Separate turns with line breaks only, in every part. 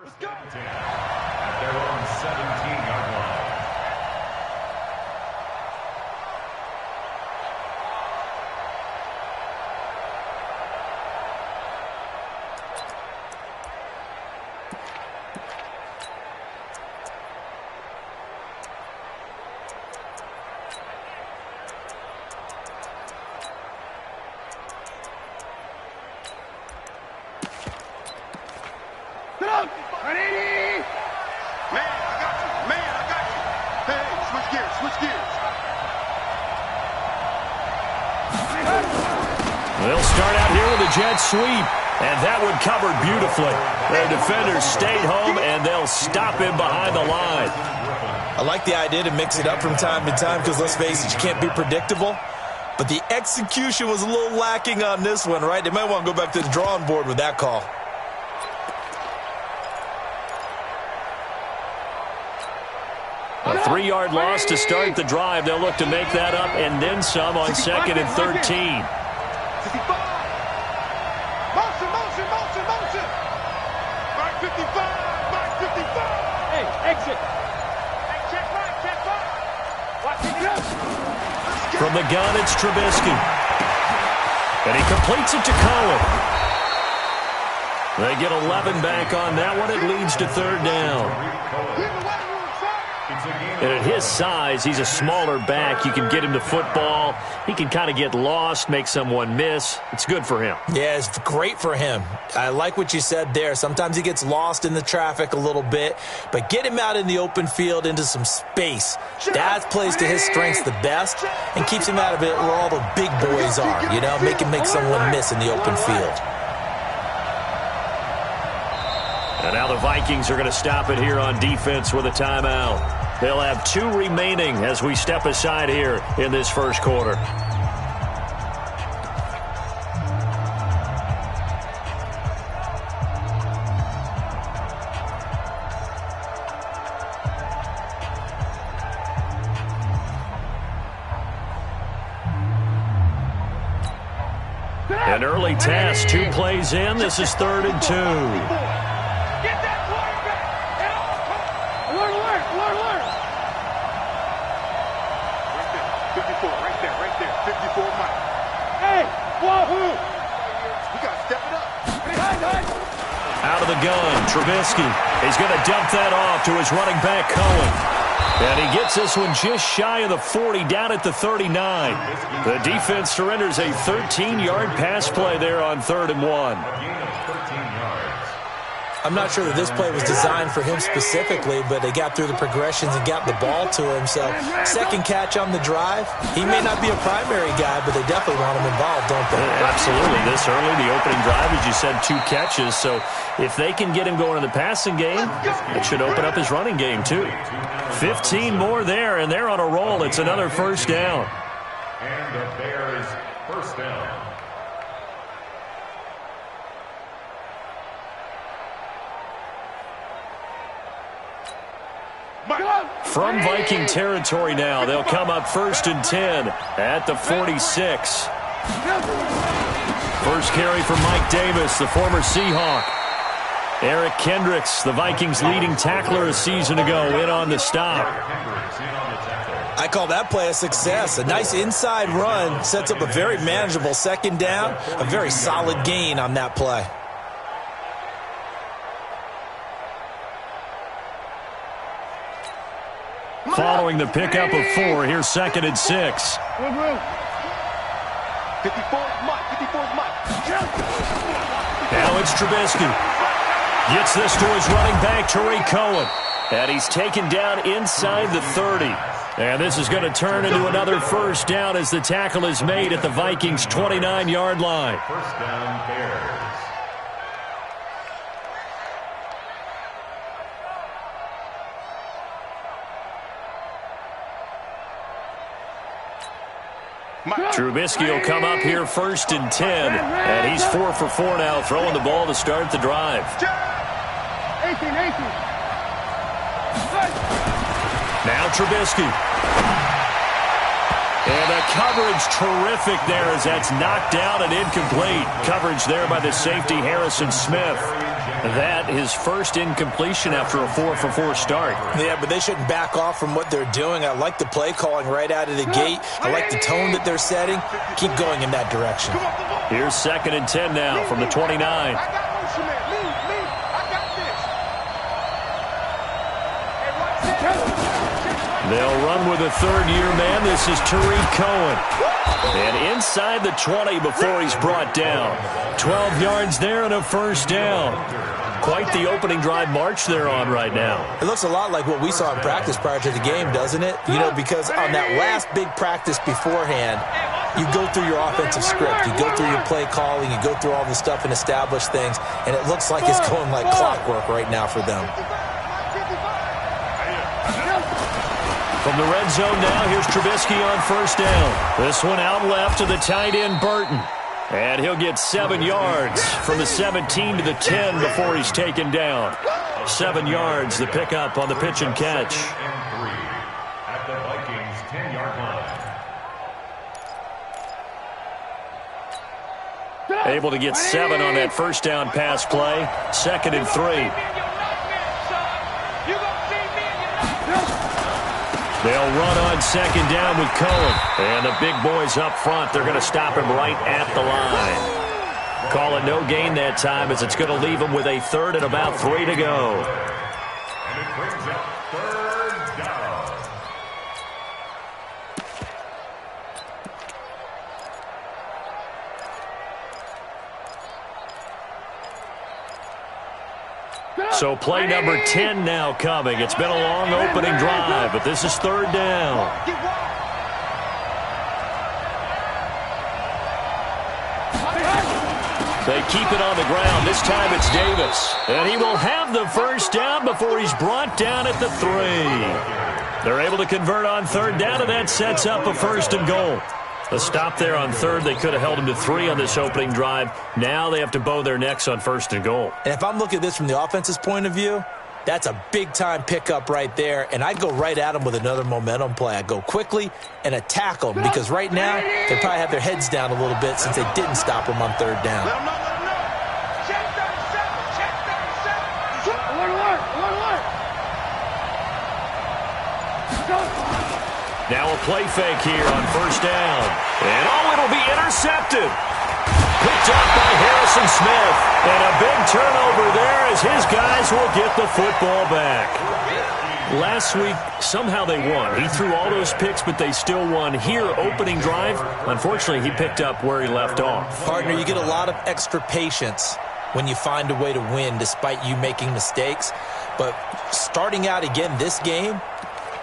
At their own 17-yard line.
They'll start out here with a jet sweep, and that one covered beautifully. Their defenders stayed home, and they'll stop him behind the line.
I like the idea to mix it up from time to time because, let's face it, you can't be predictable. But the execution was a little lacking on this one, right? They might want to go back to the drawing board with that call.
A 3-yard loss to start the drive. They'll look to make that up and then some on 2nd and 13.
Motion. Mark 55. Hey, exit. Hey, check right. Watch it.
From the gun, it's Trubisky. And he completes it to Cohen. They get 11 back on that one. It leads to 3rd down. And at his size, he's a smaller back. You can get him to football. He can kind of get lost, make someone miss. It's good for him.
Yeah, it's great for him. I like what you said there. Sometimes he gets lost in the traffic a little bit, but get him out in the open field into some space. That plays to his strengths the best and keeps him out of it where all the big boys are, you know, make someone miss in the open field.
And now the Vikings are going to stop it here on defense with a timeout. They'll have 2 remaining as we step aside here in this first quarter. An early test, 2 plays in. This is 3rd and 2. Out of the gun, Trubisky. He's going to dump that off to his running back, Cohen. And he gets this one just shy of the 40, down at the 39. The defense surrenders a 13-yard pass play there on 3rd and 1.
I'm not sure that this play was designed for him specifically, but they got through the progressions and got the ball to him. So, second catch on the drive. He may not be a primary guy, but they definitely want him involved, don't they?
Absolutely. This early, the opening drive, as you said, 2 catches. So, if they can get him going in the passing game, it should open up his running game, too. 15 more there, and they're on a roll. It's another first down.
And the Bears first down.
From Viking territory now, they'll come up 1st and 10 at the 46. First carry for Mike Davis, the former Seahawk. Eric Kendricks, the Vikings' leading tackler a season ago, in on the stop.
I call that play a success. A nice inside run sets up a very manageable 2nd down, a very solid gain on that play.
Following the pickup of 4, here's 2nd and 6.
54 is Mike.
Now it's Trubisky. Gets this to his running back, Tariq Cohen. And he's taken down inside the 30. And this is going to turn into another first down as the tackle is made at the Vikings' 29-yard line.
First down, Bears.
Trubisky will come up here 1st and 10, and he's 4 for 4 now, throwing the ball to start the drive. Now Trubisky. And the coverage terrific there as that's knocked down and incomplete. Coverage there by the safety, Harrison Smith. That his first incompletion after a 4-for-4 start.
Yeah, but they shouldn't back off from what they're doing. I like the play calling right out of the gate. I like the tone that they're setting. Keep going in that direction.
Here's 2nd and 10 now from the 29.
I got motion, man. Lead. I got this.
They'll run with a third-year man. This is Tariq Cohen. And inside the 20 before he's brought down. 12 yards there and a first down. Quite the opening drive march they're on right now.
It looks a lot like what we saw in practice prior to the game, doesn't it? You know, because on that last big practice beforehand, you go through your offensive script. You go through your play calling. You go through all the stuff and establish things. And it looks like it's going like clockwork right now for them.
From the red zone now, here's Trubisky on first down. This one out left to the tight end, Burton. And he'll get 7 yards from the 17 to the 10 before he's taken down. 7 yards, the pickup on the pitch and catch.
And 3 at the Vikings' 10-yard line.
Able to get 7 on that first down pass play. 2nd and 3. They'll run on 2nd down with Cohen. And the big boys up front, they're going to stop him right at the line. Call it no gain that time as it's going to leave him with a 3rd and about 3 to go.
And it brings up 3rd down.
So play number 10 now coming. It's been a long opening drive, but this is 3rd down. They keep it on the ground. This time it's Davis. And he will have the first down before he's brought down at the 3. They're able to convert on 3rd down, and that sets up a 1st and goal. A stop there on 3rd. They could have held him to 3 on this opening drive. Now they have to bow their necks on 1st and goal.
And if I'm looking at this from the offense's point of view, that's a big-time pickup right there. And I'd go right at them with another momentum play. I'd go quickly and attack them because right now they probably have their heads down a little bit since they didn't stop them on 3rd down.
Let them know. Check 37. Check 37. Alert.
Now a play fake here on 1st down. And it'll be intercepted. Picked up by Harrison Smith. And a big turnover there as his guys will get the football back. Last week, somehow they won. He threw all those picks, but they still won. Here, opening drive, unfortunately, he picked up where he left off.
Partner, you get a lot of extra patience when you find a way to win despite you making mistakes. But starting out again this game,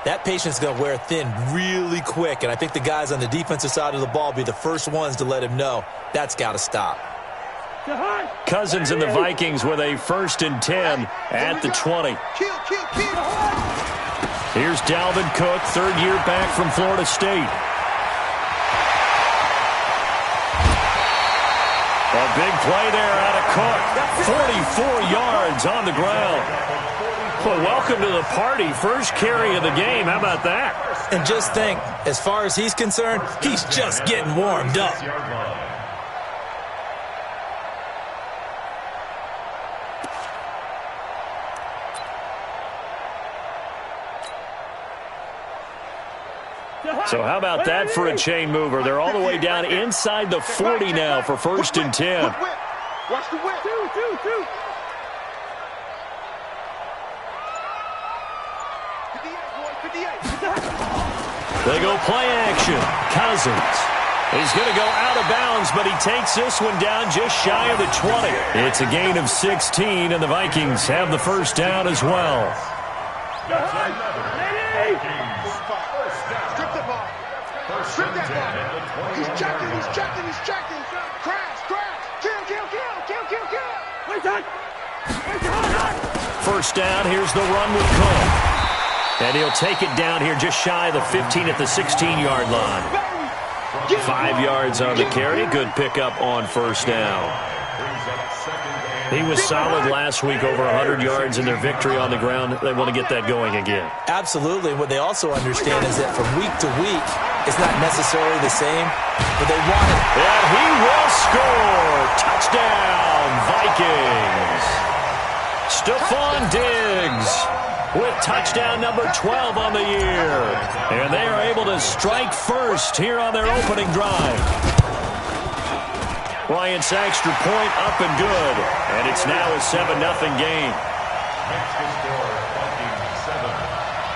that patience is going to wear thin really quick, and I think the guys on the defensive side of the ball will be the first ones to let him know that's got to stop.
Cousins and the Vikings with a 1st and 10 at the 20.
Kill.
Here's Dalvin Cook, 3rd year back from Florida State. A big play there out of Cook. 44 yards on the ground. Well, welcome to the party. First carry of the game. How about that?
And just think, as far as he's concerned, he's just getting warmed up.
So how about that for a chain mover? They're all the way down inside the 40 now for 1st and 10.
Watch the whip. Two.
They go play action. Cousins. He's going to go out of bounds, but he takes this one down just shy of the 20. It's a gain of 16, and the Vikings have the first down as well.
Strip the ball. Strip that ball. He's checking. Crash. Kill.
First down, here's the run with Cohen. And he'll take it down here just shy of the 15 at the 16-yard line. 5 yards on the carry. Good pickup on 1st down. He was solid last week, over 100 yards in their victory on the ground. They want to get that going again.
Absolutely. What they also understand is that from week to week, it's not necessarily the same, but they want it.
And he will score. Touchdown, Vikings. Stephon Diggs with touchdown number 12 on the year. And they are able to strike first here on their opening drive. Bryant's extra point up and good. And it's now a 7-0 game.
Next to score, Vikings 7,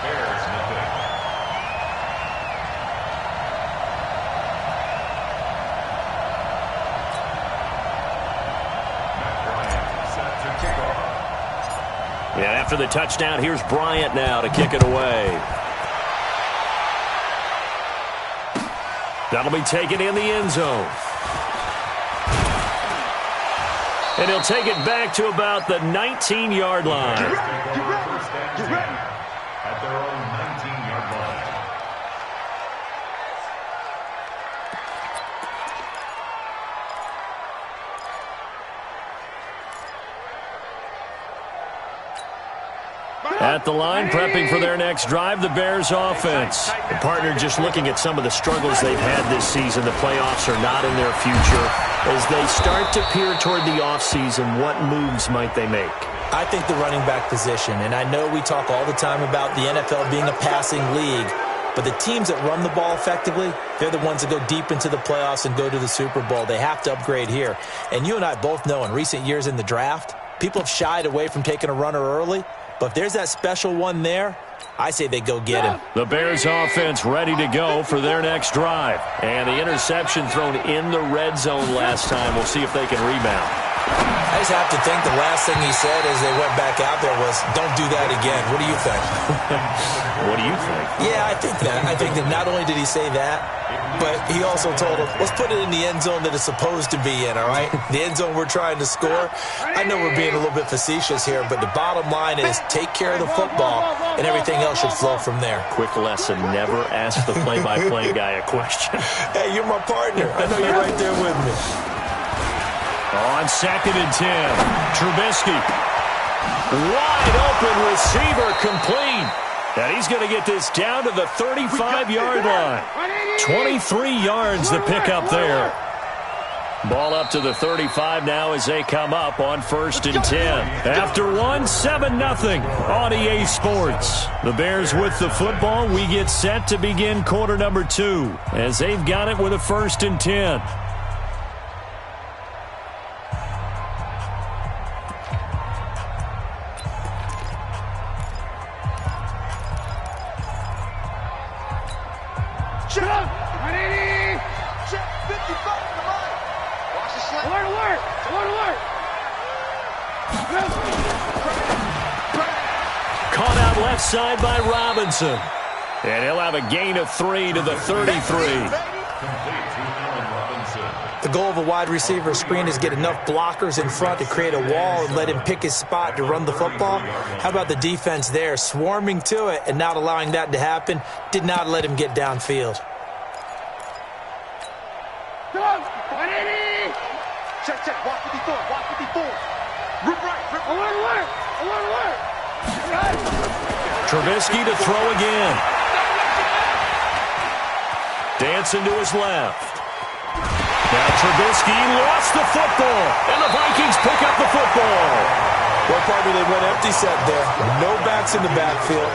Bears nothing. Matt Bryant set to kick off.
And after the touchdown, here's Bryant now to kick it away. That'll be taken in the end zone. And he'll take it back to about the 19-yard line.
Get ready. At their own 19-yard line.
At the line, prepping for their next drive, the Bears offense. The partner just looking at some of the struggles they've had this season. The playoffs are not in their future. As they start to peer toward the offseason, what moves might they make?
I think the running back position, and I know we talk all the time about the NFL being a passing league, but the teams that run the ball effectively, they're the ones that go deep into the playoffs and go to the Super Bowl. They have to upgrade here. And you and I both know in recent years in the draft, people have shied away from taking a runner early, but if there's that special one there, I say they go get him.
The Bears offense ready to go for their next drive. And the interception thrown in the red zone last time. We'll see if they can rebound.
I just have to think the last thing he said as they went back out there was, don't do that again. What do you think?
What do you think?
Yeah, I think that. I think that not only did he say that, but he also told them, let's put it in the end zone that it's supposed to be in, all right? The end zone we're trying to score. I know we're being a little bit facetious here, but the bottom line is take care of the football, and everything else should flow from there.
Quick lesson, never ask the play-by-play guy a question.
Hey, you're my partner. I know you're right there with me.
On 2nd and 10, Trubisky. Wide open receiver complete. And he's going to get this down to the 35-yard line. 23 yards the pickup there. Ball up to the 35 now as they come up on 1st and 10. After one, 7-0 on EA Sports. The Bears with the football. We get set to begin quarter number 2 as they've got it with a 1st and 10. Caught out left side by Robinson. And he'll have a gain of 3 to the 33.
The goal of a wide receiver screen is get enough blockers in front to create a wall and let him pick his spot to run the football. How about the defense there, swarming to it and not allowing that to happen? Did not let him get downfield.
Check. Watch 54. Rip right. Alert.
Trubisky to throw again. Dancing to his left. Now Trubisky lost the football, and the Vikings pick up the football.
Well, partner, they went empty set there. No backs in the backfield.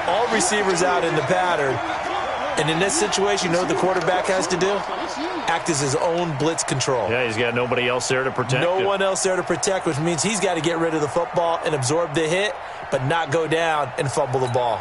All receivers out in the pattern. And in this situation, you know what the quarterback has to do? Act as his own blitz control.
Yeah, he's got nobody else there to protect
him.
No
one else there to protect, which means he's got to get rid of the football and absorb the hit, but not go down and fumble the ball.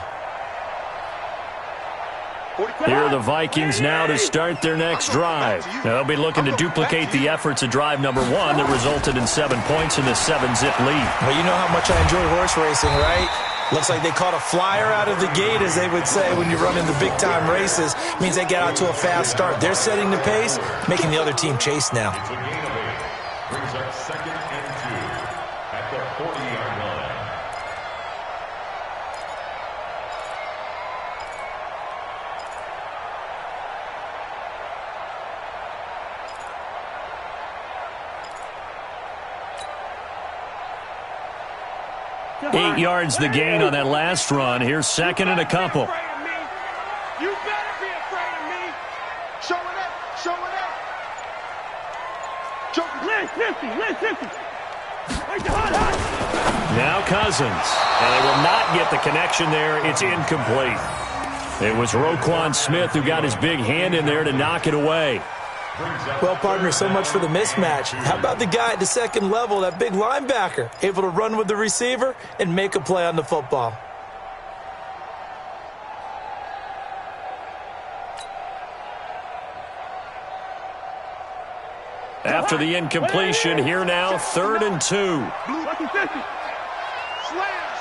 Here are the Vikings now to start their next drive. Now they'll be looking to duplicate the efforts of drive number 1 that resulted in 7 points in the 7-zip lead.
Well, you know how much I enjoy horse racing, right? Looks like they caught a flyer out of the gate, as they would say when you run in the big-time races. It means they get out to a fast start. They're setting the pace, making the other team chase now.
It's a gain of 8. Brings up 2nd and 2 at the 40-yard line.
Eight yards the gain on that last run. Here's 2nd and a couple.
You better be afraid of me. Show it up. Listen.
Now Cousins. And they will not get the connection there. It's incomplete. It was Roquan Smith who got his big hand in there to knock it away.
Well, partner, so much for the mismatch. How about the guy at the second level, that big linebacker, able to run with the receiver and make a play on the football?
After the incompletion, here now, 3rd and 2.
Slam,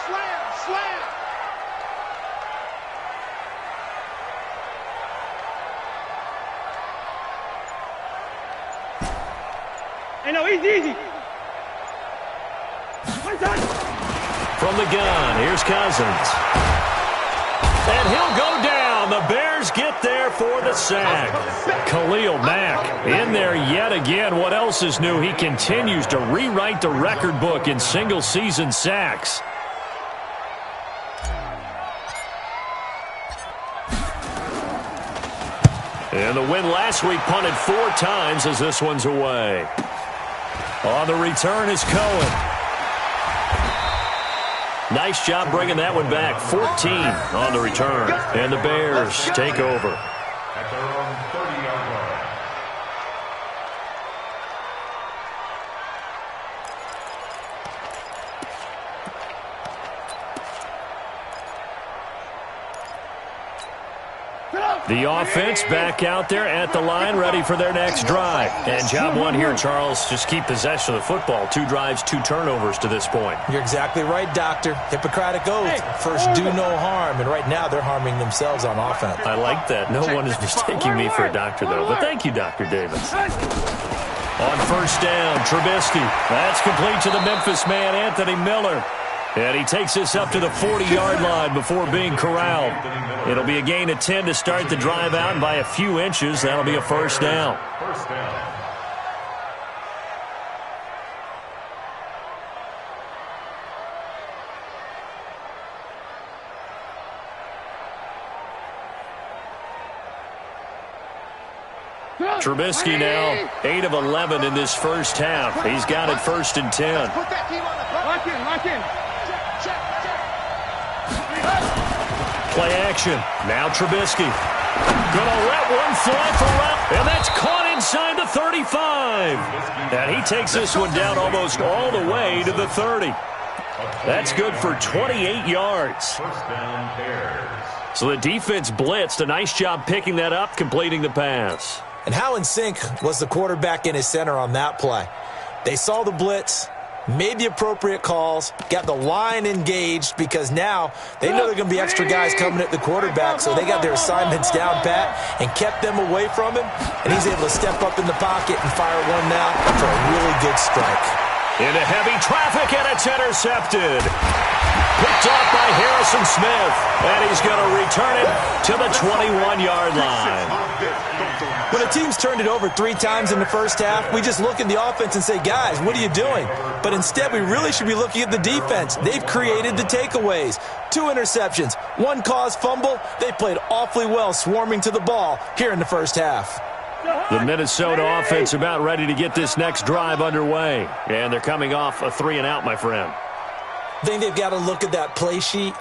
slam, slam. Hey, no, easy.
From the gun, here's Cousins. And he'll go down. The Bears get there for the sack. Khalil Mack in there yet again. What else is new? He continues to rewrite the record book in single-season sacks. And the win last week punted 4 times as this one's away. On the return is Cohen. Nice job bringing that one back. 14 on the return. And the Bears take over.
At their own 30-yard line.
The offense back out there at the line, ready for their next drive. And job one here, Charles, just keep possession of the football. 2 drives, 2 turnovers to this point.
You're exactly right, Doctor. Hippocratic oath. First, do no harm. And right now, they're harming themselves on offense.
I like that. No one is mistaking me for a doctor, though. But thank you, Dr. Davis. On first down, Trubisky. That's complete to the Memphis man, Anthony Miller. And he takes this up to the 40-yard line before being corralled. It'll be a gain of 10 to start the drive out, and by a few inches, that'll be a first down.
First down.
Trubisky now 8 of 11 in this first half. He's got it 1st and 10.
Put that team on the front. Lock in. Check.
Play action. Now Trubisky. Gonna let one fly for route, and that's caught inside the 35. And he takes this one down almost all the way to the 30. That's good for 28 yards.
First down, Bears.
So the defense blitzed. A nice job picking that up, completing the pass.
And how in sync was the quarterback in his center on that play? They saw the blitz, made the appropriate calls, got the line engaged because now they know there are going to be extra guys coming at the quarterback, so they got their assignments down pat and kept them away from him, and he's able to step up in the pocket and fire one now for a really good strike.
Into heavy traffic, and it's intercepted. Picked off by Harrison Smith, and he's going to return it to the 21-yard line.
When a team's turned it over 3 times in the first half, we just look at the offense and say, guys, what are you doing? But instead, we really should be looking at the defense. They've created the takeaways. 2 interceptions, 1 caused fumble. They played awfully well swarming to the ball here in the first half.
The Minnesota offense about ready to get this next drive underway. And they're coming off a 3-and-out, my friend.
I think they've got to look at that play sheet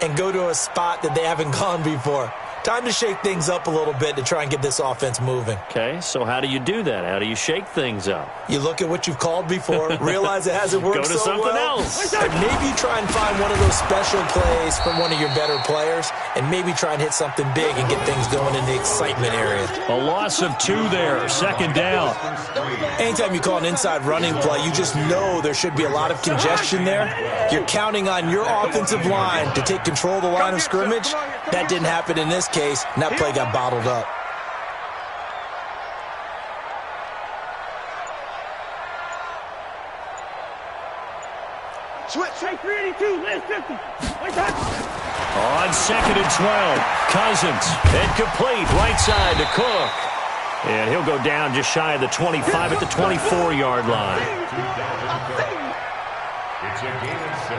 and go to a spot that they haven't gone before. Time to shake things up a little bit to try and get this offense moving.
Okay, so how do you do that? How do you shake things up?
You look at what you've called before, realize it hasn't worked so well.
Go to something else.
And maybe you try and find one of those special plays from one of your better players, and maybe try and hit something big and get things going in the excitement area.
A loss of 2 there, 2nd down.
Anytime you call an inside running play, you just know there should be a lot of congestion there. You're counting on your offensive line to take control of the line of scrimmage. That didn't happen in this case, and that play got bottled up.
Switch. Take 382. Last 50.
On 2nd and 12, Cousins, incomplete, right side to Cook. And he'll go down just shy of the 25 at the 24-yard line.
It's a gain of 6.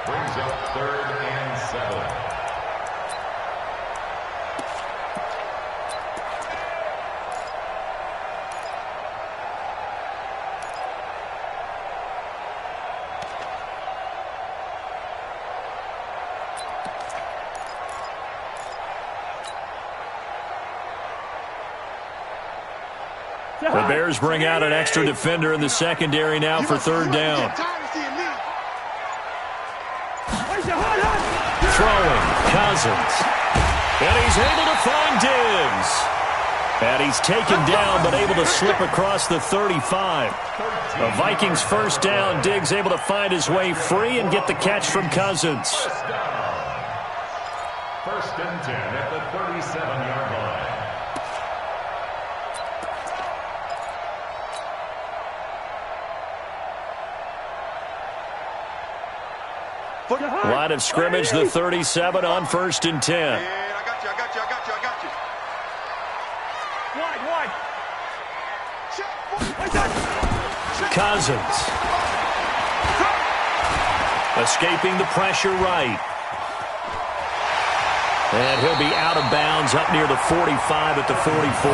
Brings up 3rd and 7.
The Bears bring out an extra defender in the secondary now for third down. Throwing, Cousins. And he's able to find Diggs. And he's taken down but able to slip across the 35. The Vikings first down. Diggs able to find his way free and get the catch from Cousins.
First and 10 at the 37-yard line.
Line of scrimmage, the 37 on first and 10.
I got you. Wide.
Cousins. Escaping the pressure right. And he'll be out of bounds up near the 45 at the 44.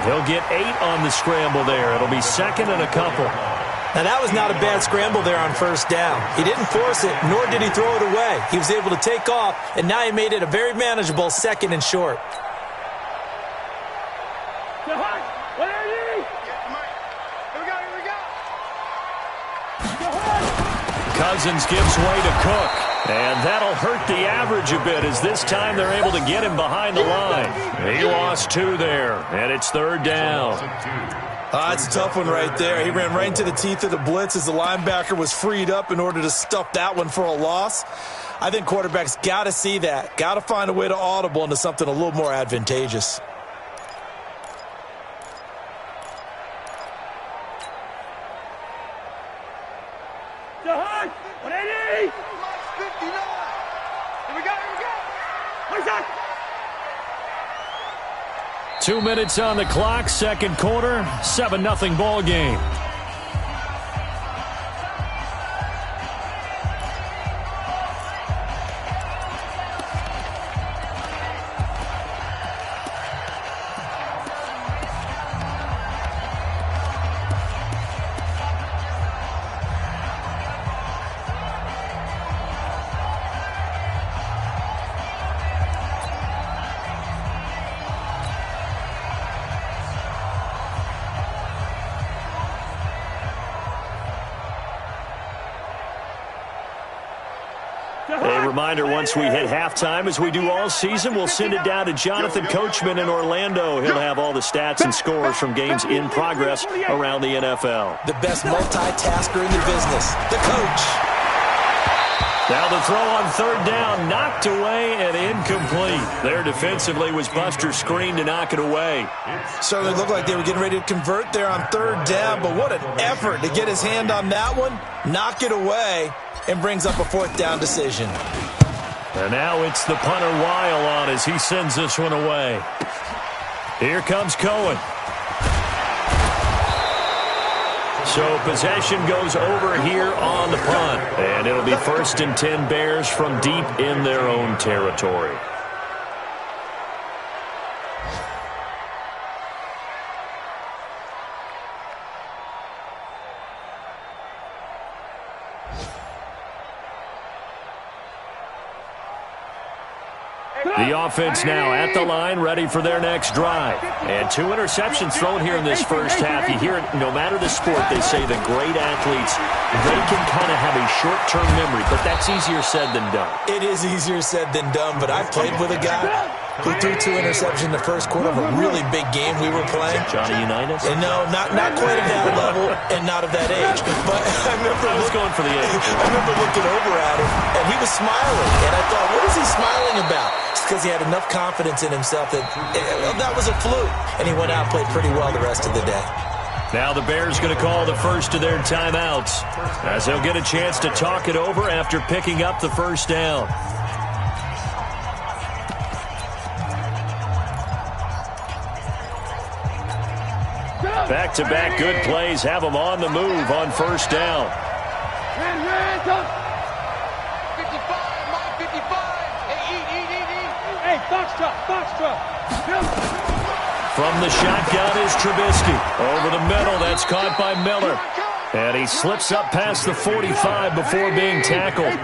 He'll get 8 on the scramble there. It'll be second and a couple.
Now, that was not a bad scramble there on first down. He didn't force it, nor did he throw it away. He was able to take off, and now he made it a very manageable second and short.
Cousins gives way to Cook. And that'll hurt the average a bit as this time they're able to get him behind the line. He lost 2 there, and it's third down.
It's a tough one right there. He ran right into the teeth of the blitz as the linebacker was freed up in order to stuff that one for a loss. I think quarterbacks got to see that. Got to find a way to audible into something a little more advantageous.
Here we go.
2 minutes on the clock, second quarter, 7-0 ball game. A reminder, once we hit halftime, as we do all season, we'll send it down to Jonathan Coachman in Orlando. He'll have all the stats and scores from games in progress around the NFL.
The best multitasker in the business, the coach.
Now the throw on third down, knocked away and incomplete. There defensively was Buster's screen to knock it away.
Certainly looked like they were getting ready to convert there on third down, but what an effort to get his hand on that one, knock it away, and brings up a fourth down decision.
And now it's the punter Weil on as he sends this one away. Here comes Cohen. So possession goes over here on the punt. And it'll be first and 10 Bears from deep in their own territory. The offense now at the line, ready for their next drive. And 2 interceptions thrown here in this first half. You hear it, no matter the sport, they say the great athletes, they can kind of have a short-term memory, but that's easier said than done.
It is easier said than done, but I played with a guy who threw 2 interceptions in the first quarter of a really big game we were playing.
Johnny Unitas?
And no, not quite at that level and not of that age. But I was
going for the age.
I remember looking over at him, and he was smiling. And I thought, what is he smiling about? It's because he had enough confidence in himself that that was a fluke. And he went out and played pretty well the rest of the day.
Now the Bears going to call the first of their timeouts as they'll get a chance to talk it over after picking up the first down. Back-to-back good plays have them on the move on first down.
55, my 55. Hey, box truck.
From the shotgun is Trubisky. Over the middle, that's caught by Miller. And he slips up past the 45 before being tackled.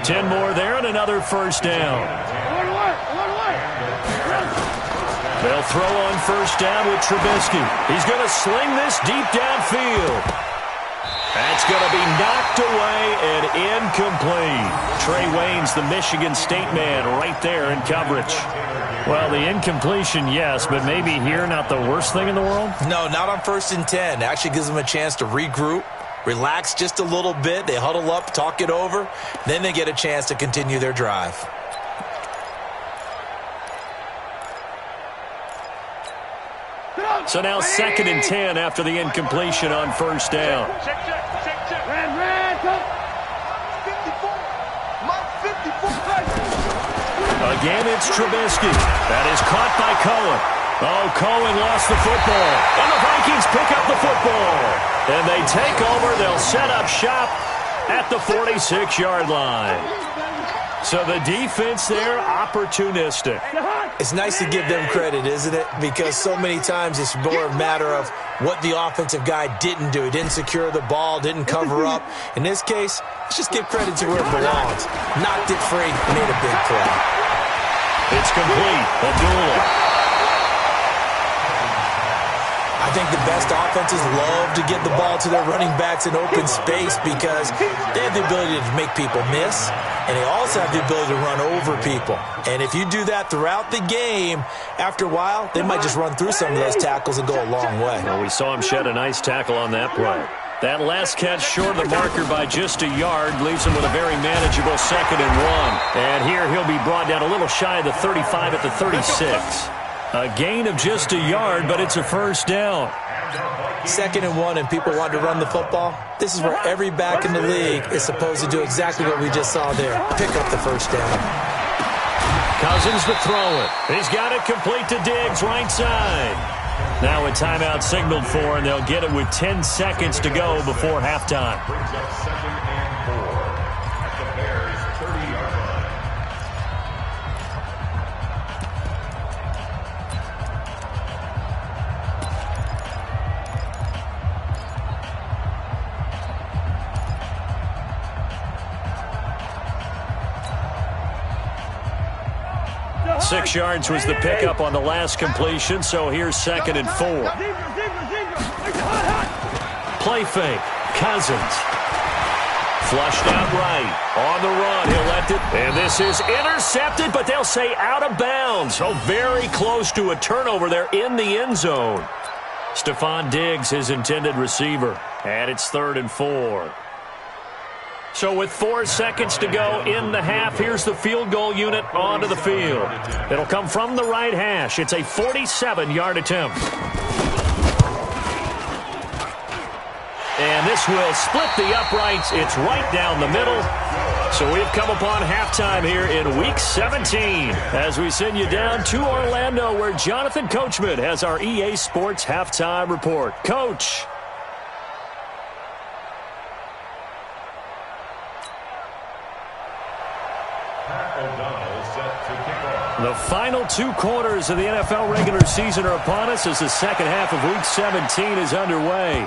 10 more there and another first down. They'll throw on first down with Trubisky. He's going to sling this deep downfield. That's going to be knocked away and incomplete. Trey Waynes, the Michigan State man, right there in coverage.
Well, the incompletion, yes, but maybe here not the worst thing in the world?
No, not on 1st and 10. It actually gives them a chance to regroup, relax just a little bit. They huddle up, talk it over. Then they get a chance to continue their drive.
So now 2nd and 10 after the incompletion on first down. Again, it's Trubisky. That is caught by Cohen. Oh, Cohen lost the football. And the Vikings pick up the football. And they take over. They'll set up shop at the 46-yard line. So the defense there, opportunistic.
It's nice to give them credit, isn't it? Because so many times it's more a matter of what the offensive guy didn't do. He didn't secure the ball, didn't cover up. In this case, let's just give credit to where it belongs. Knocked it free, made a big play.
It's complete. Abdullah.
I think the best offenses love to get the ball to their running backs in open space because they have the ability to make people miss, and they also have the ability to run over people. And if you do that throughout the game, after a while, they might just run through some of those tackles and go a long way.
Well, we saw him shed a nice tackle on that play. That last catch short of the marker by just a yard leaves him with a very manageable 2nd and 1. And here he'll be brought down a little shy of the 35 at the 36. A gain of just a yard, but it's a first down.
2nd and 1 and people want to run the football. This is where every back in the league is supposed to do exactly what we just saw there. Pick up the first down.
Cousins to throw it. He's got it complete to Diggs, right side. Now a timeout signaled for, and they'll get it with 10 seconds to go before halftime.
Brings up 2nd and 4 at the Bears' 30-yard line.
Six yards was the pickup on the last completion, so here's 2nd and 4. Play fake. Cousins. Flushed out right. On the run, he'll let it. And this is intercepted, but they'll say out of bounds. So very close to a turnover there in the end zone. Stephon Diggs, his intended receiver. And it's 3rd and 4. So with 4 seconds to go in the half, here's the field goal unit onto the field. It'll come from the right hash. It's a 47-yard attempt. And this will split the uprights. It's right down the middle. So we've come upon halftime here in Week 17 as we send you down to Orlando where Jonathan Coachman has our EA Sports Halftime Report. Coach. The final 2 quarters of the NFL regular season are upon us as the second half of Week 17 is underway.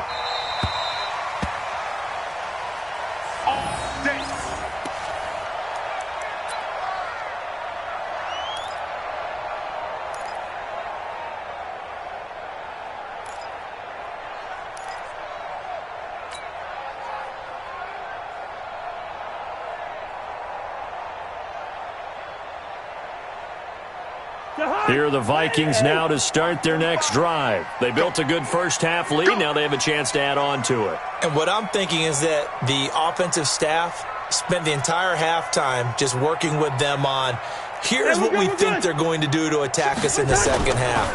Here are the Vikings now to start their next drive. They built a good first half lead. Now they have a chance to add on to it.
And what I'm thinking is that the offensive staff spent the entire halftime just working with them on, here's what we think they're going to do to attack us in the second half.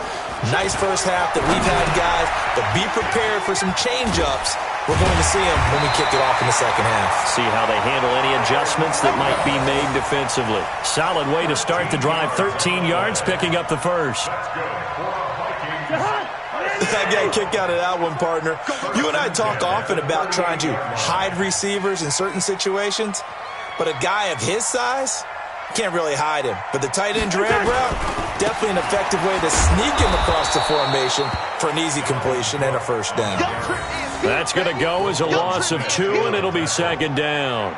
Nice first half that we've had, guys, but be prepared for some change-ups. We're going to see them when we kick it off in the second half.
See how they handle any adjustments that might be made defensively. Solid way to start the drive. 13 yards, picking up the first.
I got a kick out of that one, partner. You and I talk often about trying to hide receivers in certain situations, but a guy of his size can't really hide him. But the tight end drag route, definitely an effective way to sneak him across the formation for an easy completion and a first down.
That's going to go as a loss of 2, and it'll be second down.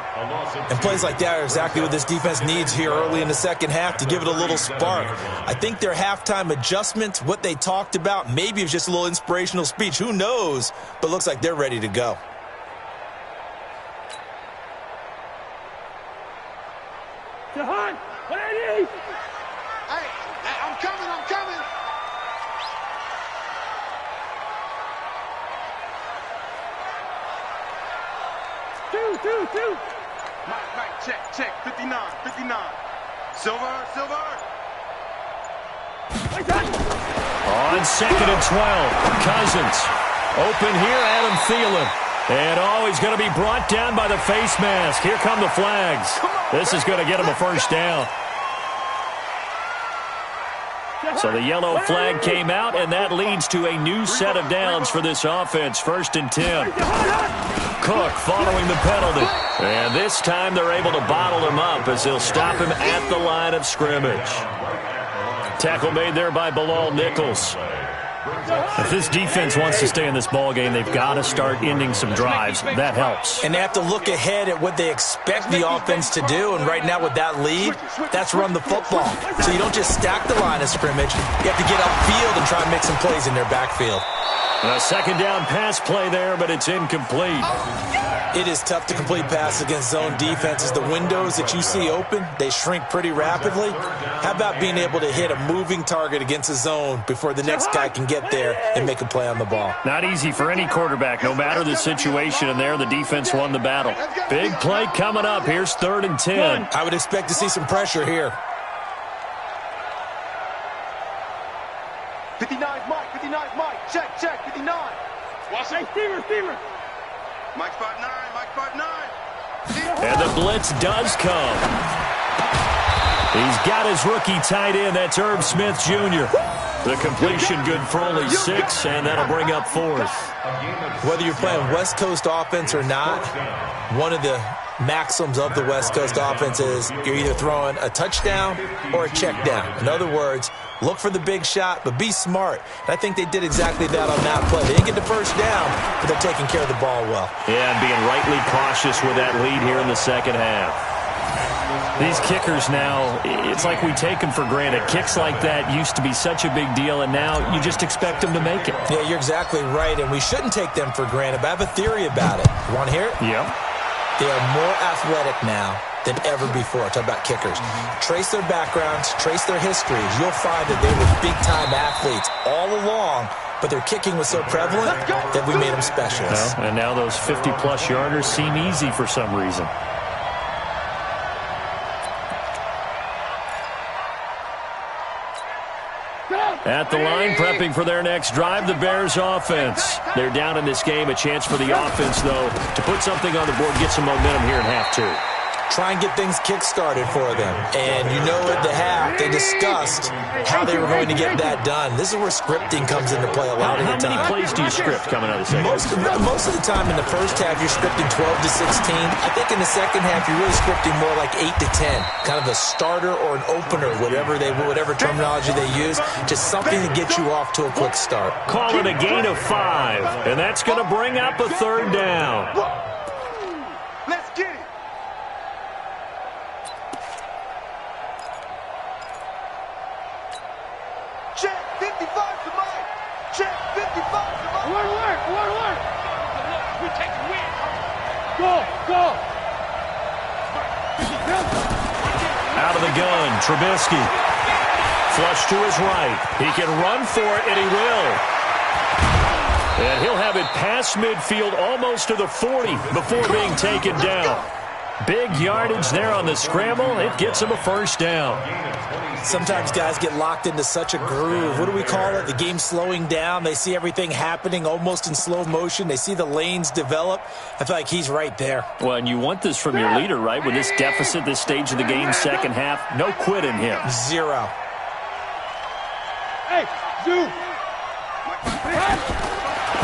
And plays like that are exactly what this defense needs here early in the second half to give it a little spark. I think their halftime adjustment, what they talked about, maybe it was just a little inspirational speech. Who knows? But looks like they're ready to go.
Jahan, what I need? Hey, I'm coming. 2. Mike, check. 59. Silver.
On second and 12, Cousins. Open here, Adam Thielen. And he's going to be brought down by the face mask. Here come the flags. This is going to get him a first down. So the yellow flag came out, and that leads to a new set of downs for this offense. 1st and 10. Cook following the penalty. And this time they're able to bottle him up as they'll stop him at the line of scrimmage. Tackle made there by Bilal Nichols.
If this defense wants to stay in this ballgame, they've got to start ending some drives. That helps.
And they have to look ahead at what they expect the offense to do. And right now with that lead, that's run the football. So you don't just stack the line of scrimmage. You have to get upfield and try and make some plays in their backfield.
A second down pass play there, but it's incomplete.
It is tough to complete passes against zone defenses. The windows that you see open, they shrink pretty rapidly. How about being able to hit a moving target against a zone before the next guy can get there and make a play on the ball?
Not easy for any quarterback, no matter the situation. And there, the defense won the battle.
Big play coming up. Here's 3rd and 10.
I would expect to see some pressure here.
59, Mike. Check. 59. Watson. Steamer. Mike 5'9.
And the blitz does come. He's got his rookie tight end. That's Herb Smith Jr. The completion good for only 6, and that'll bring up 4th.
Whether you're playing West Coast offense or not, one of the maxims of the West Coast offense is you're either throwing a touchdown or a check down. In other words, look for the big shot, but be smart. And I think they did exactly that on that play. They didn't get the first down, but they're taking care of the ball well.
Yeah, and being rightly cautious with that lead here in the second half.
These kickers now, it's like we take them for granted. Kicks like that used to be such a big deal, and now you just expect them to make it.
Yeah, you're exactly right, and we shouldn't take them for granted, but I have a theory about it. You want to hear it?
Yep.
They are more athletic now than ever before. Talk about kickers. Trace their backgrounds, trace their histories. You'll find that they were big-time athletes all along, but their kicking was so prevalent that we made them specialists.
Well, and now those 50-plus yarders seem easy for some reason.
At the line, prepping for their next drive, the Bears offense. They're down in this game. A chance for the offense, though, to put something on the board, get some momentum here in half 2.
Try and get things kick-started for them. And you know at the half, they discussed how they were going to get that done. This is where scripting comes into play a lot of the time.
How many plays do you script coming out of the second?
Most of the time in the first half, you're scripting 12 to 16. I think in the second half, you're really scripting more like 8 to 10. Kind of a starter or an opener, whatever terminology they use. Just something to get you off to a quick start.
Call it a gain of 5. And that's going to bring up a 3rd down.
Let's get it. Check 55 to Mike. Check 55 to Mike. Alert. We take the win. Go.
Out of the gun, Trubisky. Flush to his right. He can run for it, and he will. And he'll have it past midfield almost to the 40 before being taken down. Big yardage there on the scramble. It gets him a first down.
Sometimes guys get locked into such a groove. What do we call it? The game slowing down. They see everything happening almost in slow motion. They see the lanes develop. I feel like he's right there.
Well, and you want this from your leader, right? With this deficit, this stage of the game, second half, no quit in him.
0.
Hey, Zoo.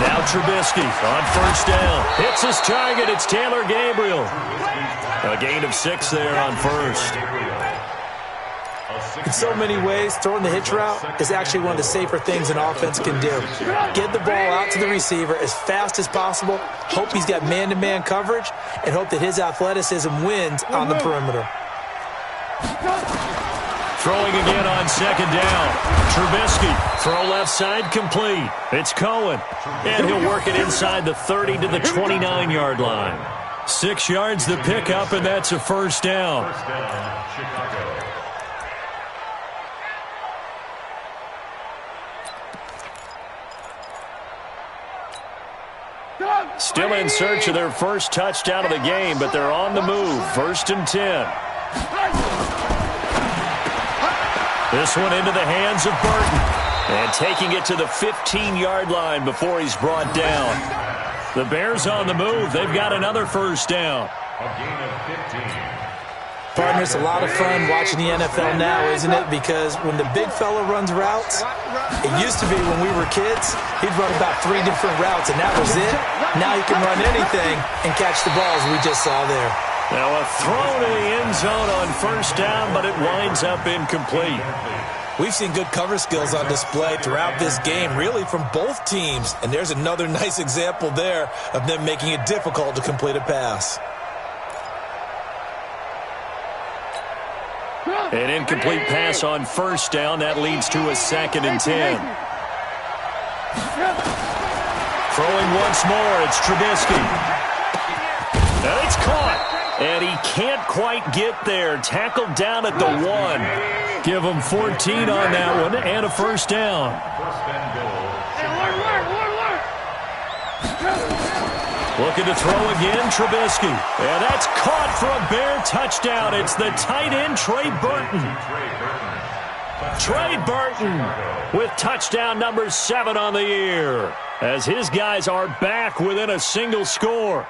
Now Trubisky on first down. Hits his target. It's Taylor Gabriel. A gain of 6 there on first.
In so many ways, throwing the hitch route is actually one of the safer things an offense can do. Get the ball out to the receiver as fast as possible, hope he's got man-to-man coverage, and hope that his athleticism wins on the perimeter.
Throwing again on second down. Trubisky, throw left side, complete. It's Cohen, and he'll work it inside the 30 to the 29-yard line. 6 yards the pickup, and that's a first down.
First down, Chicago.
Still in search of their first touchdown of the game, but they're on the move. 1st and 10. This one into the hands of Burton. And taking it to the 15-yard line before he's brought down. The Bears on the move. They've got another first down.
A gain of 15.
Partner, it's a lot of fun watching the NFL now, isn't it? Because when the big fella runs routes, it used to be when we were kids, he'd run about 3 different routes, and that was it. Now he can run anything and catch the balls we just saw there.
Now a throw to the end zone on first down, but it winds up incomplete.
We've seen good cover skills on display throughout this game, really from both teams. And there's another nice example there of them making it difficult to complete a pass.
An incomplete pass on first down. That leads to a 2nd and 10. Throwing once more, it's Trubisky. And it's caught. And he can't quite get there. Tackled down at the 1. Give him 14 on that one and a first down.
First and goal.
Looking to throw again, Trubisky. And that's caught for a Bear touchdown. It's the tight end, Trey Burton. Trey Burton with touchdown number 7 on the year, as his guys are back within a single score.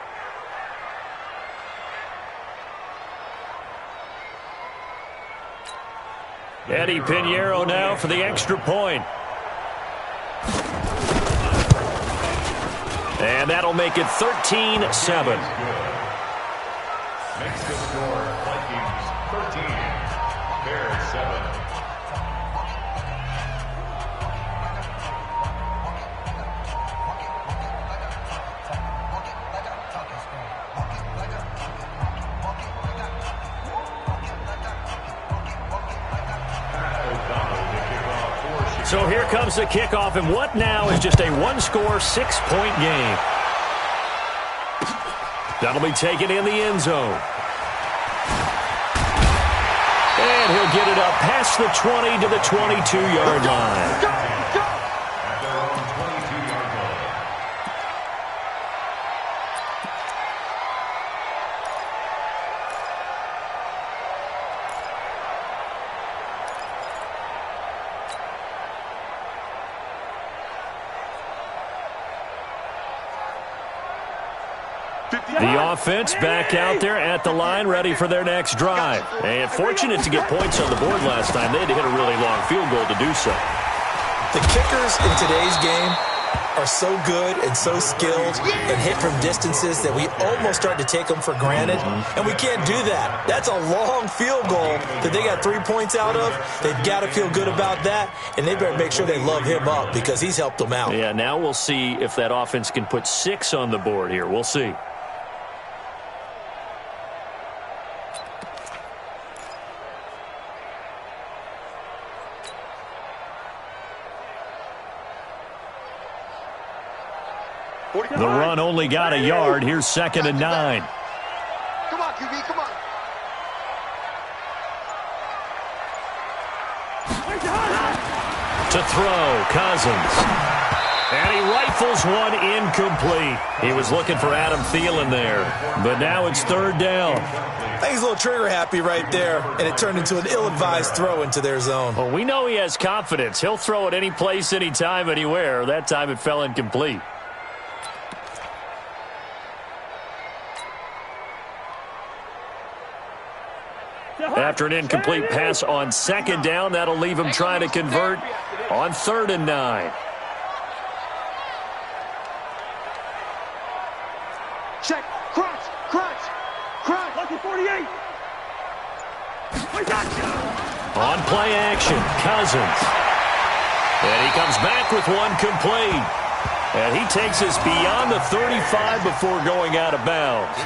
Eddie Pinheiro now for the extra point. And that'll make it 13-7.
Makes the score Vikings 13, Bears 7.
So here comes the kickoff, and what now is just a one-score, 6-point game. That'll be taken in the end zone. And he'll get it up past the 20 to the 22-yard line.
At their own 22-yard line.
The offense back out there at the line, ready for their next drive. And fortunate to get points on the board last time. They had to hit a really long field goal to do so.
The kickers in today's game are so good and so skilled and hit from distances that we almost start to take them for granted, and we can't do that. That's a long field goal that they got 3 points out of. They've got to feel good about that, and they better make sure they love him up because he's helped them out.
Yeah, now we'll see if that offense can put 6 on the board here. We'll see. The run only got a yard. Here's 2nd and 9.
Come on, QB, come on.
To throw, Cousins. And he rifles one incomplete. He was looking for Adam Thielen there. But now it's 3rd down.
I think he's a little trigger happy right there, and it turned into an ill-advised throw into their zone.
Well, we know he has confidence. He'll throw it any place, anytime, anywhere. That time it fell incomplete. After an incomplete pass on 2nd down, that'll leave him trying to convert on 3rd and 9.
Check. Crunch. Crunch. Crunch. Lucky 48. We got you.
On play action, Cousins. And he comes back with one complete. And he takes us beyond the 35 before going out of bounds.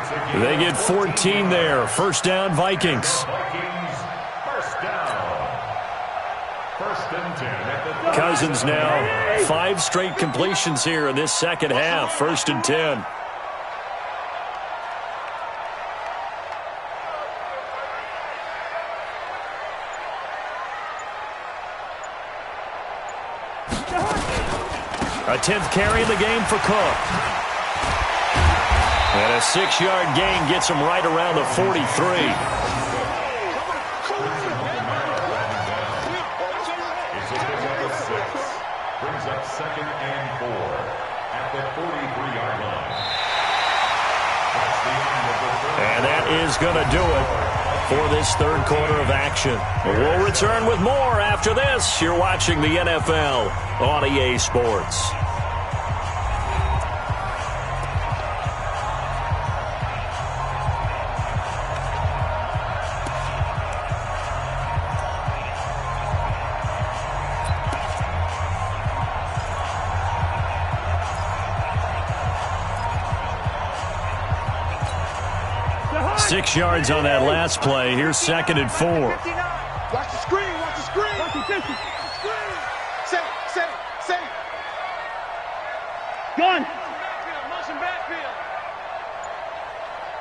They get 14 there. First down, Vikings.
First down. First and 10 at the
Cousins now 5 straight completions here in this second half. First and 10. A 10th carry in the game for Cook. And a 6-yard gain gets him right around the 43.
Brings up second and 4 at the 43-yard line. That's the end of the third.
And that is going to do it for this third quarter of action. We'll return with more after this. You're watching the NFL on EA Sports. Six yards on that last play. Here's second and 4.
Watch the screen, watch the screen. Watch the screen. Say. Gun. Motion backfield.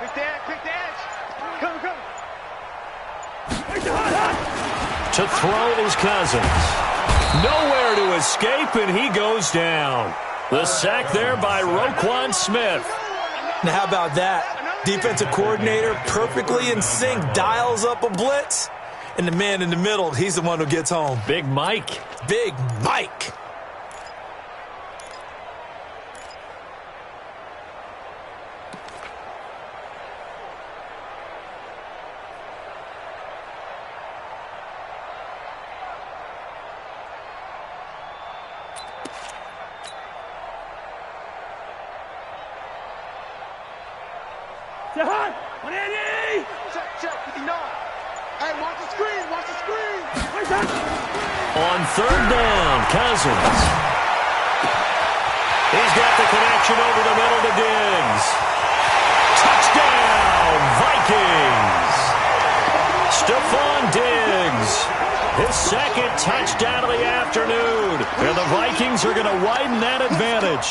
Pick the edge. Come.
To throw is Cousins. Nowhere to escape, and he goes down. The sack there by Roquan Smith.
Now, how about that? Defensive coordinator perfectly in sync, dials up a blitz, and the man in the middle, he's the one who gets home.
Big Mike.
Big Mike.
Check, 59. Hey, watch the screen.
On third down, Cousins. He's got the connection over the middle to Diggs. Touchdown, Vikings. Stephon Diggs. His second touchdown of the afternoon. And the Vikings are going to widen that advantage.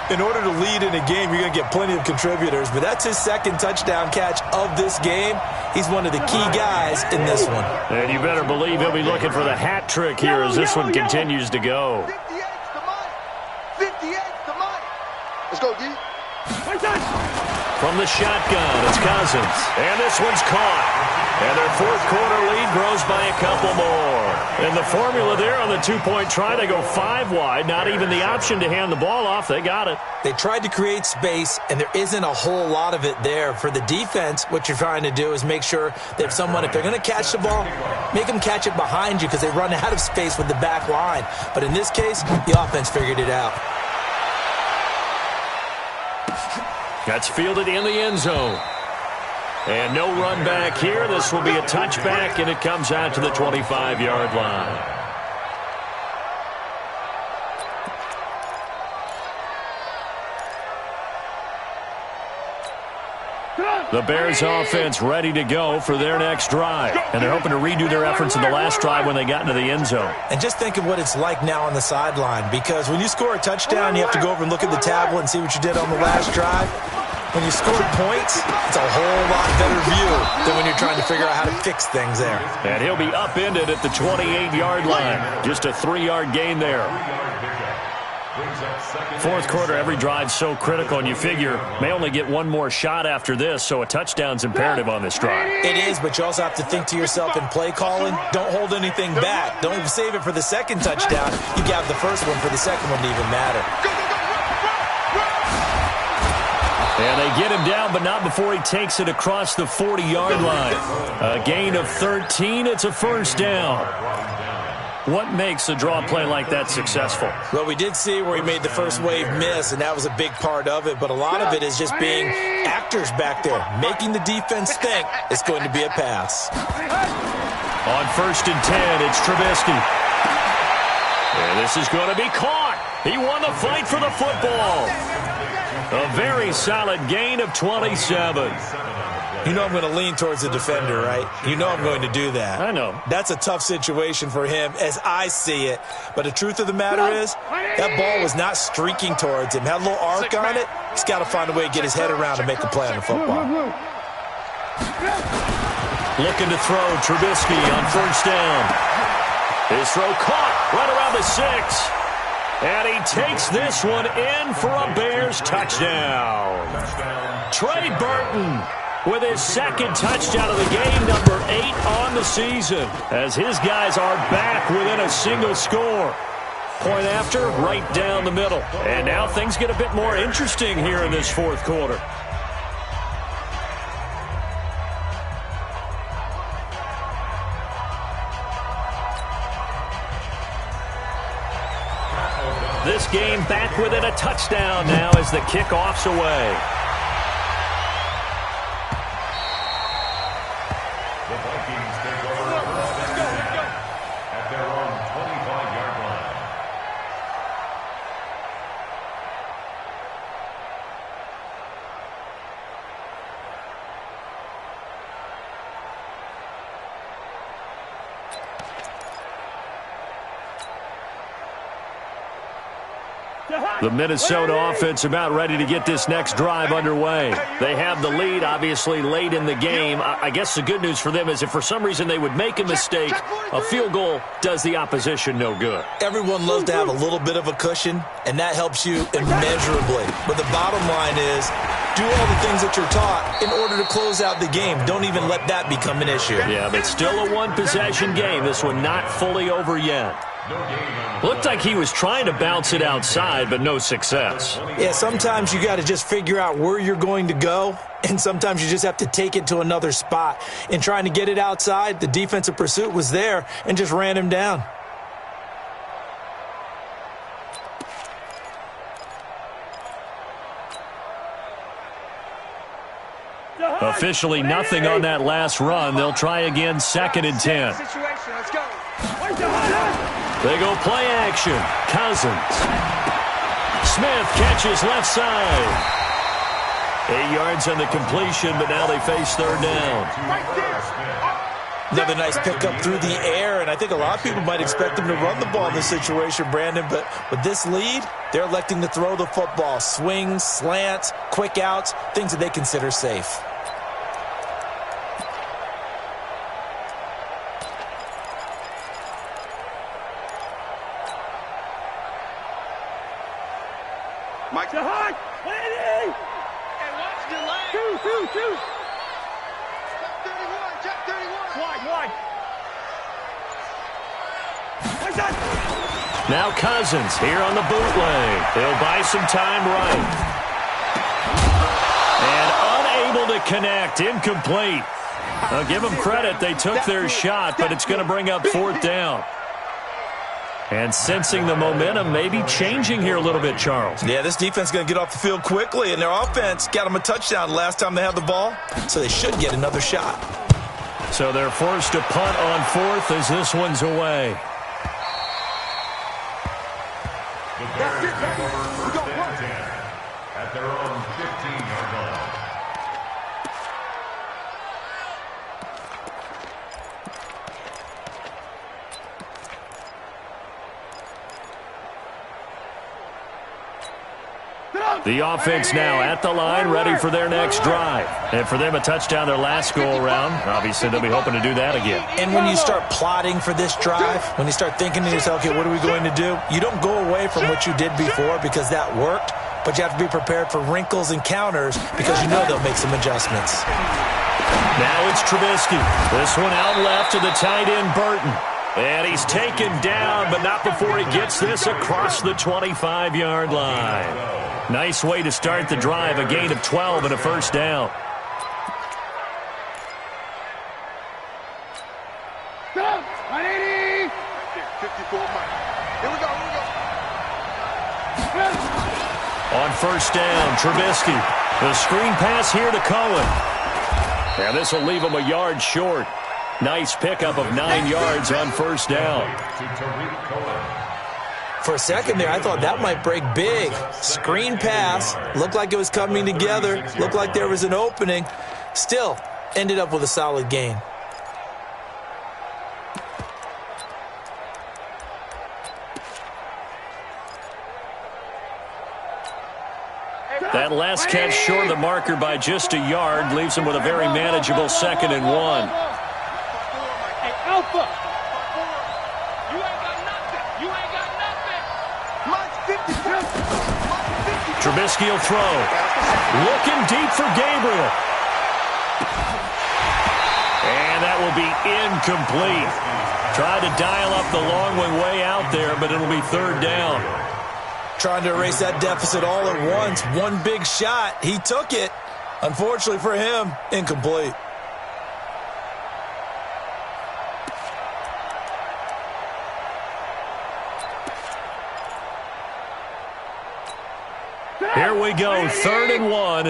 In order to lead in a game, you're going to get plenty of contributors, but that's his second touchdown catch of this game. He's one of the key guys in this one.
And you better believe he'll be looking for the hat trick here as this one continues to go.
58's the Mike. Let's go, D.
From the shotgun, it's Cousins. And this one's caught. And their fourth quarter lead grows by a couple more. And the formula there on the two-point try, they go 5 wide. Not even the option to hand the ball off. They got it.
They tried to create space, and there isn't a whole lot of it there. For the defense, what you're trying to do is make sure that if they're going to catch the ball, make them catch it behind you because they run out of space with the back line. But in this case, the offense figured it out.
That's fielded in the end zone. And no run back here. This will be a touchback, and it comes out to the 25-yard line. The Bears offense ready to go for their next drive. And they're hoping to redo their efforts in the last drive when they got into the end zone.
And just think of what it's like now on the sideline, because when you score a touchdown, you have to go over and look at the tablet and see what you did on the last drive. When you scored points, it's a whole lot better view than when you're trying to figure out how to fix things there.
And he'll be upended at the 28-yard line. Just a 3-yard gain there. Fourth quarter, every drive's so critical, and you figure may only get one more shot after this, so a touchdown's imperative on this drive.
It is, but you also have to think to yourself in play calling, don't hold anything back. Don't save it for the second touchdown. You got the first one for the second one to even matter.
And they get him down, but not before he takes it across the 40-yard line. A gain of 13. It's a first down. What makes a draw play like that successful?
Well, we did see where he made the first wave miss, and that was a big part of it. But a lot of it is just being actors back there, making the defense think it's going to be a pass.
On 1st and 10, it's Trubisky. And this is going to be caught. He won the fight for the football. A very solid gain of 27.
You know I'm going to lean towards the defender, right? You know I'm going to do that.
I know.
That's a tough situation for him as I see it. But the truth of the matter is, that ball was not streaking towards him. Had a little arc on it. He's got to find a way to get his head around and make a play on the football.
Looking to throw, Trubisky on 1st down. His throw caught right around the 6. And he takes this one in for a Bears touchdown. Trey Burton with his 2nd touchdown of the game, number 8 on the season, as his guys are back within a single score. Point after, right down the middle. And now things get a bit more interesting here in this 4th quarter. This game back within a touchdown now as the kickoff's away.
The Vikings take over 1st and 10 at their own 25-yard line.
The Minnesota offense about ready to get this next drive underway. They have the lead, obviously, late in the game. I guess the good news for them is if for some reason they would make a mistake, a field goal does the opposition no good.
Everyone loves to have a little bit of a cushion, and that helps you immeasurably. But the bottom line is, do all the things that you're taught in order to close out the game. Don't even let that become an issue.
Yeah, but still a one-possession game. This one not fully over yet. Looked like he was trying to bounce it outside, but no success.
Yeah, sometimes you got to just figure out where you're going to go, and sometimes you just have to take it to another spot. In trying to get it outside, the defensive pursuit was there and just ran him down.
Officially nothing on that last run. They'll try again 2nd and 10. They go play action. Cousins. Smith catches left side. 8 yards on the completion, but now they face 3rd down.
Another nice pickup through the air, and I think a lot of people might expect them to run the ball in this situation, Brandon, but with this lead, they're electing to throw the football. Swings, slants, quick outs, things that they consider safe.
Mike. To high. Hey, watch the leg. Two. Check 31. Wide.
Now Cousins here on the bootleg. He'll buy some time right. And unable to connect. Incomplete. I'll give them credit. They took their shot, but it's going to bring up 4th down. And sensing the momentum maybe changing here a little bit, Charles.
Yeah, this defense is going to get off the field quickly, and their offense got them a touchdown last time they had the ball, so they should get another shot.
So they're forced to punt on 4th as this one's away.
The Bears take over 1st and 10 at their own 15-yard line.
The offense now at the line, ready for their next drive. And for them, a touchdown their last go-around. Obviously, they'll be hoping to do that again.
And when you start plotting for this drive, when you start thinking to yourself, okay, what are we going to do? You don't go away from what you did before because that worked, but you have to be prepared for wrinkles and counters because you know they'll make some adjustments.
Now it's Trubisky. This one out left to the tight end, Burton. And he's taken down, but not before he gets this across the 25-yard line. Nice way to start the drive, a gain of 12 and a 1st down.
Go! 180! 54 miles. Here we go.
On 1st down, Trubisky. The screen pass here to Cohen. And this will leave him a yard short. Nice pickup of 9 yards on first down.
For a second there, I thought that might break big. Screen pass. Looked like it was coming together. Looked like there was an opening. Still, ended up with a solid gain.
That last catch short of the marker by just a yard leaves him with a very manageable 2nd and 1.
Hey, Alpha! You ain't got nothing! You ain't got nothing! Mine's 50.
Trubisky will throw. Looking deep for Gabriel. And that will be incomplete. Tried to dial up the long way out there, but it'll be 3rd down.
Trying to erase that deficit all at once. One big shot. He took it. Unfortunately for him, incomplete.
Here we go, 3rd and 1.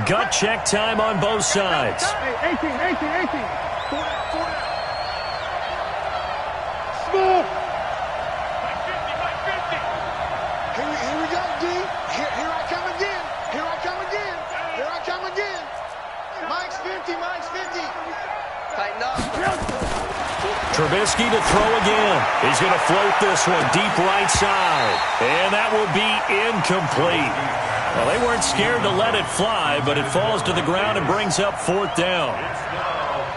Gut check time on both sides.
18. Small.
Here we go, D. Here I come again. Here I come again. Mike's 50. Tighten up.
Trubisky to throw again. He's going to float this one deep right side. And that will be incomplete. Well, they weren't scared to let it fly, but it falls to the ground and brings up 4th down.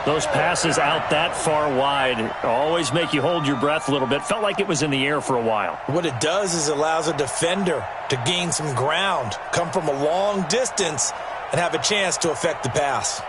Those passes out that far wide always make you hold your breath a little bit. Felt like it was in the air for a while.
What it does is it allows a defender to gain some ground, come from a long distance, and have a chance to affect the pass.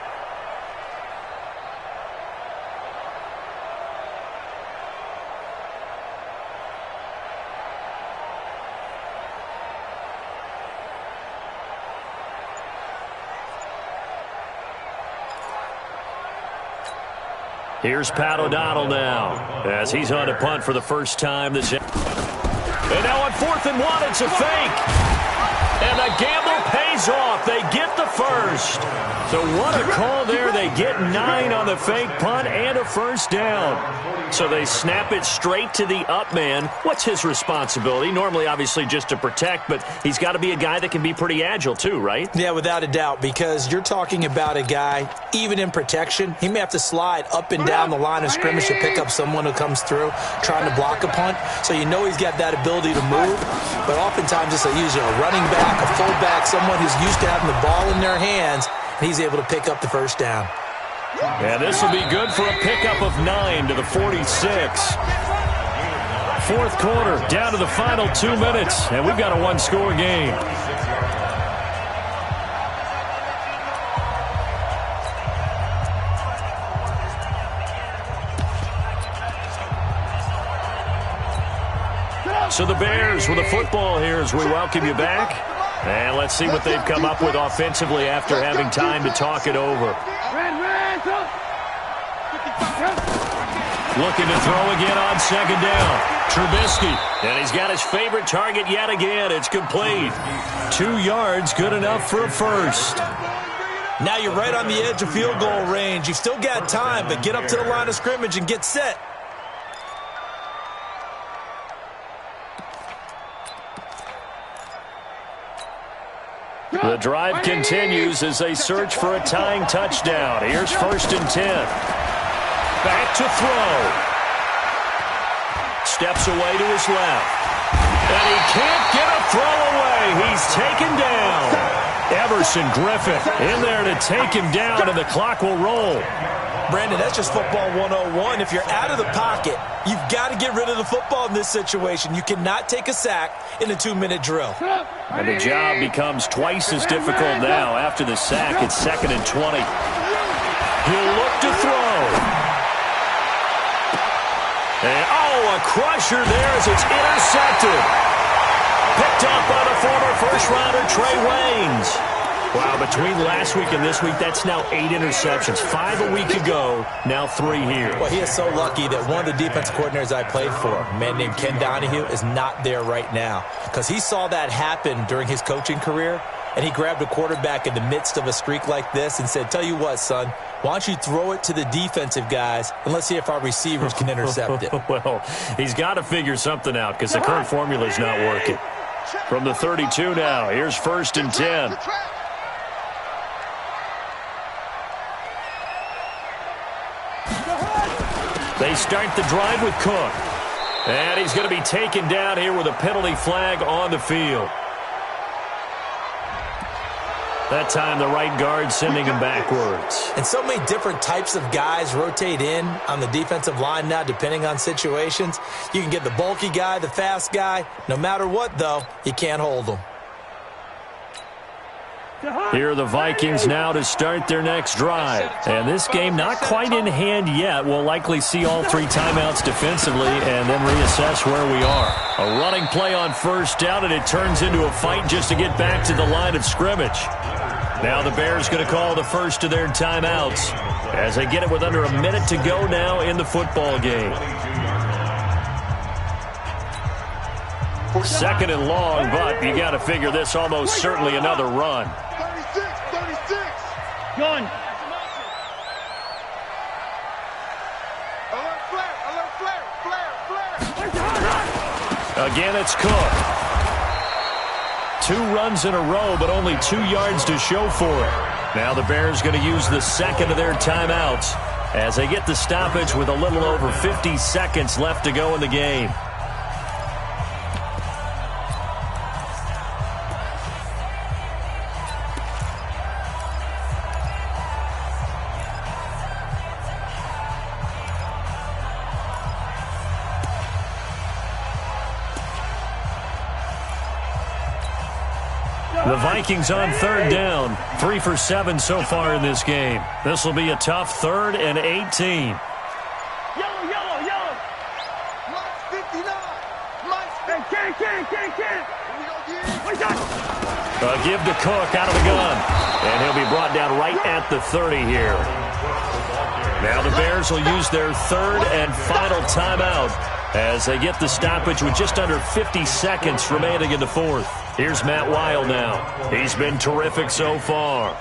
Here's Pat O'Donnell now as he's on to punt for the first time this year. And now on 4th and 1, it's a fake. And the gamble pays off. They get the first. So what a call there. They get 9 on the fake punt and a first down. So they snap it straight to the up man. What's his responsibility? Normally, obviously, just to protect, but he's got to be a guy that can be pretty agile too, right?
Yeah, without a doubt, because you're talking about a guy, even in protection, he may have to slide up and down the line of scrimmage to pick up someone who comes through trying to block a punt. So you know he's got that ability to move, but oftentimes it's a running back, a fullback, someone who's used to having the ball in their hands, and he's able to pick up the first down.
And this will be good for a pickup of 9 to the 46. 4th quarter, down to the final 2 minutes, and we've got a 1-score game. So the Bears with the football here as we welcome you back. And let's see what they've come up with offensively after having time to talk it over. Looking to throw again on 2nd down. Trubisky, and he's got his favorite target yet again. It's complete. 2 yards, good enough for a first.
Now you're right on the edge of field goal range. You've still got time, but get up to the line of scrimmage and get set.
The drive continues as they search for a tying touchdown. Here's 1st and 10. Back to throw. Steps away to his left. And he can't get a throw away. He's taken down. Everson Griffin in there to take him down, and the clock will roll.
Brandon, that's just football 101. If you're out of the pocket, you've got to get rid of the football in this situation. You cannot take a sack in a 2-minute drill.
And the job becomes twice as difficult now. After the sack, it's 2nd and 20. He'll look to throw. And, a crusher there as it's intercepted. Picked up by the former first-rounder Trey Waynes. Wow, between last week and this week, that's now 8 interceptions. 5 a week ago, now 3 here.
Well, he is so lucky that one of the defense coordinators I played for, a man named Ken Donahue, is not there right now. Because he saw that happen during his coaching career, and he grabbed a quarterback in the midst of a streak like this and said, tell you what, son, why don't you throw it to the defensive guys, and let's see if our receivers can intercept it.
Well, he's got to figure something out because the current formula is not working. From the 32 now, here's 1st and 10. They start the drive with Cook. And he's going to be taken down here with a penalty flag on the field. That time, the right guard sending him backwards.
And so many different types of guys rotate in on the defensive line now, depending on situations. You can get the bulky guy, the fast guy. No matter what, though, you can't hold them.
Here are the Vikings now to start their next drive. And this game not quite in hand yet. We'll likely see all 3 timeouts defensively and then reassess where we are. A running play on 1st down, and it turns into a fight just to get back to the line of scrimmage. Now the Bears going to call the first of their timeouts as they get it with under a minute to go now in the football game. 2nd and long, but you got to figure this almost certainly another run.
36.
Gun.
Alert flare.
Again, it's Cook. 2 runs in a row, but only 2 yards to show for it. Now the Bears going to use the 2nd of their timeouts as they get the stoppage with a little over 50 seconds left to go in the game. The Vikings on 3rd down. 3 for 7 so far in this game. This will be a tough 3rd and 18.
Yellow.
Mike's 59.
A give to Cook out of the gun. And he'll be brought down right at the 30 here. Now the Bears will use their 3rd and final timeout as they get the stoppage with just under 50 seconds remaining in the 4th. Here's Matt Weil now. He's been terrific so far.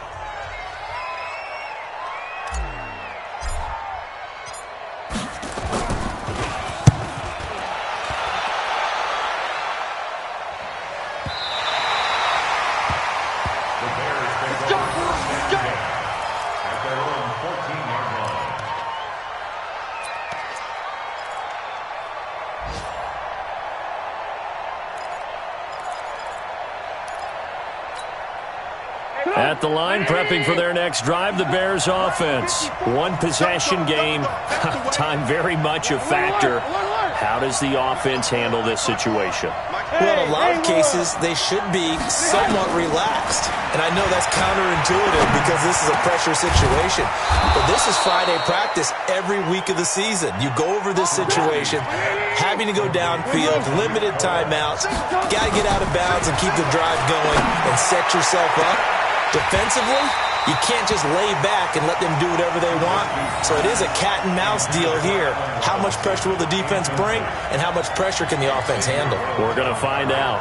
At the line, prepping for their next drive, the Bears offense. 1 possession game. Time very much a factor. How does the offense handle this situation?
Well, in a lot of cases, they should be somewhat relaxed. And I know that's counterintuitive because this is a pressure situation. But this is Friday practice every week of the season. You go over this situation, having to go downfield, limited timeouts, got to get out of bounds and keep the drive going and set yourself up. Defensively, you can't just lay back and let them do whatever they want. So it is a cat and mouse deal here. How much pressure will the defense bring, and how much pressure can the offense handle?
We're going to find out.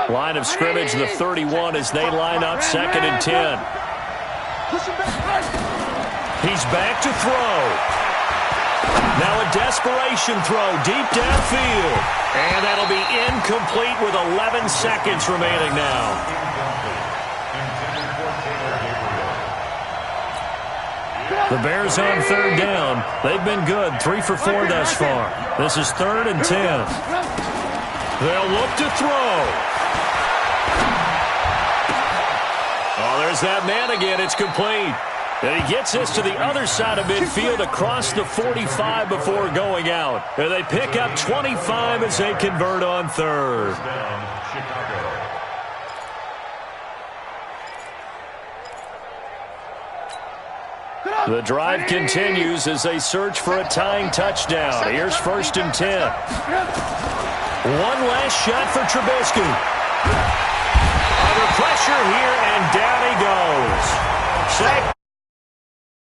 Line of scrimmage, the 31 as they line up 2nd and 10. He's back to throw. Now a desperation throw deep downfield. And that'll be incomplete with 11 seconds remaining now. The Bears on 3rd down. They've been good, 3 for 4 thus far. This is 3rd and 10. They'll look to throw. Oh, there's that man again. It's complete. And he gets this to the other side of midfield across the 45 before going out. And they pick up 25 as they convert on 3rd. The drive continues as they search for a tying touchdown. Here's 1st and 10. One last shot for Trubisky. Under pressure here, and down he goes. Sacked